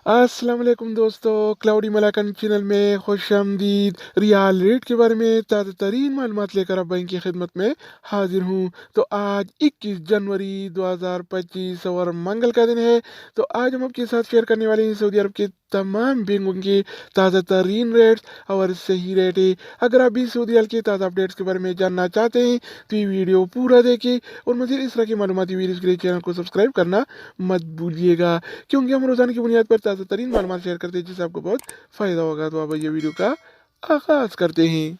अस्सलाम वालेकुम दोस्तों, क्लाउडी मलाकन चैनल में खुश आमदीद। रियाल रेट के बारे में ताज़ा तरीन मालूमात लेकर अब बैंक की खिदमत में हाजिर हूँ। तो आज 21 जनवरी 2025 और मंगल का दिन है। तो आज हम आपके साथ शेयर करने वाले हैं सऊदी अरब के तमाम बैंकों के ताज़ा तरीन रेट्स और सही रेट है। अगर आप भी सऊदी अरब के ताज़ा अपडेट्स के बारे में जानना चाहते हैं तो ये वीडियो पूरा देखें और मज़ीद इस तरह की मालूमाती वीडियोज़ के लिए चैनल को सब्सक्राइब करना मत भूलिएगा, क्योंकि हम रोजाना की बुनियाद पर ताज़ा तरीन मालूमात शेयर करते हैं जिससे आपको बहुत फ़ायदा होगा। तो अब ये वीडियो का आगाज़ करते हैं।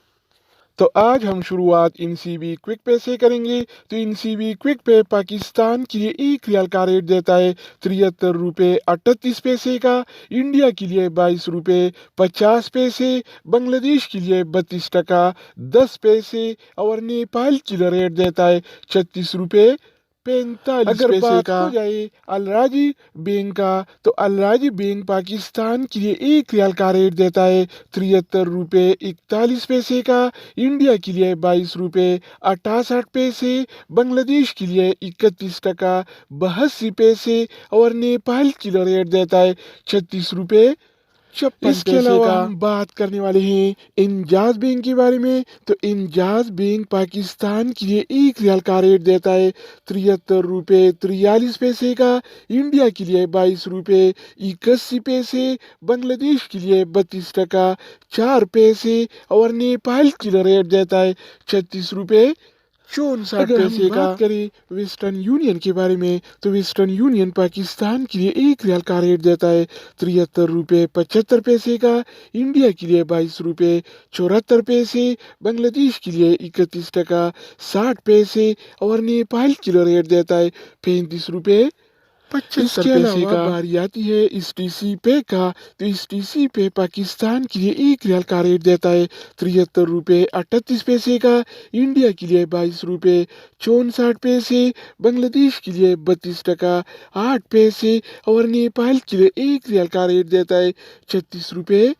तो आज हम शुरुआत इनसीबी क्विक पे से करेंगे। तो इनसीबी क्विक पे पाकिस्तान के लिए 1 रियाल का रेट देता है 73 रुपये 38 पैसे का, इंडिया के लिए 22 रुपये 50 पैसे, बांग्लादेश के लिए 32 टका 10 पैसे और नेपाल के लिए रेट देता है 36 रुपये 45 अगर पैसे बात का। हो जाए अलराजी बैंक का, तो अलराजी बैंक पाकिस्तान के लिए 1 रियाल का रेट देता है 73 रुपये 41 पैसे का, इंडिया के लिए 22 रुपये 68 पैसे, बांग्लादेश के लिए 31 टका 82 पैसे और नेपाल के लिए रेट देता है 36 रुपये 56 इसके पैसे अलावा का। हम बात करने वाले हैं इंजाज बैंक के बारे में। तो इंजाज बैंक पाकिस्तान के लिए 1 रियाल का रेट देता है 73 रुपये 43 पैसे का, इंडिया के लिए 22 रुपये 81 पैसे, बांग्लादेश के लिए 32 टका 4 पैसे और नेपाल के लिए रेट देता है 36 रुपये 64 अगर हम पैसे का। बात करें वेस्टर्न यूनियन के बारे में, तो वेस्टर्न यूनियन पाकिस्तान के लिए 1 रियाल का रेट देता है 73 रुपये 75 पैसे का, इंडिया के लिए 22 रुपये 74 पैसे, बांग्लादेश के लिए 31 टका 60 पैसे और नेपाल के लिए रेट देता है 35 रुपये 75 इसके पैसे अलावा का। बारी आती है इस टीसी पे का। तो इस टीसी पे पाकिस्तान के लिए 1 रियाल का रेट देता है 73 रुपये 38 पैसे का, इंडिया के लिए 22 रुपये 64 पैसे, बांग्लादेश के लिए 32 टका 8 पैसे और नेपाल के लिए 1 रियाल का रेट देता है 36 रुपये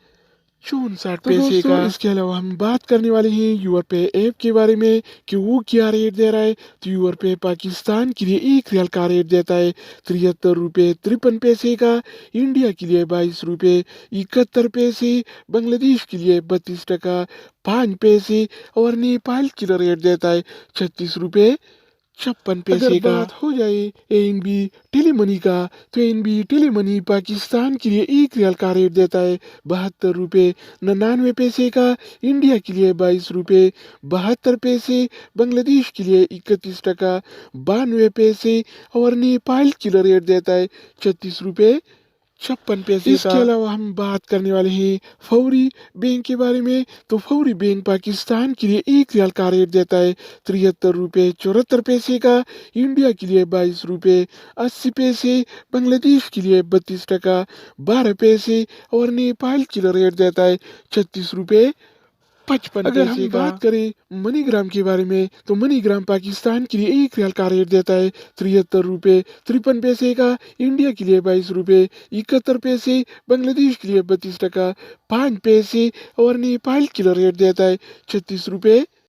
64 तो पैसे दोस्तों का। इसके अलावा हम बात करने वाले हैं यूर पे ऐप के बारे में कि वो क्या रेट दे रहा है। तो यूर पे पाकिस्तान के लिए 1 रियाल का रेट देता है 73 रुपये 53 पैसे का, इंडिया के लिए 22 रुपये 71 पैसे, बांग्लादेश के लिए 32 टका 5 पैसे और नेपाल के लिए रेट देता है 36 रुपये 56 अगर पैसे का। बात हो जाए एनबी टेलीमनी का, तो एनबी टेलीमनी पाकिस्तान के लिए 1 रियाल का रेट देता है 72 रुपये 99 पैसे का, इंडिया के लिए 22 रुपये 72 पैसे, बांग्लादेश के लिए 31 टका 92 पैसे और नेपाल के लिए रेट देता है 36 रुपये 56 पैसे इसके का। अलावा हम बात करने वाले हैं फौरी बैंक के बारे में। तो फौरी बैंक पाकिस्तान के लिए 1 रियाल का रेट देता है 73 रुपये 74 पैसे का, इंडिया के लिए 22 रुपये 80 पैसे, बांग्लादेश के लिए 32 टका 12 पैसे और नेपाल के लिए रेट देता है 36 रुपये 55 अगर पैसे हम का। बात करें मनीग्राम के बारे में, तो मनीग्राम पाकिस्तान के लिए 1 रियाल का रेट देता है 73 रुपये 53 पैसे का, इंडिया के लिए 22 रुपये 71 पैसे, बांग्लादेश के लिए 32 टका 5 पैसे और नेपाल के लिए रेट देता है 36 रुपये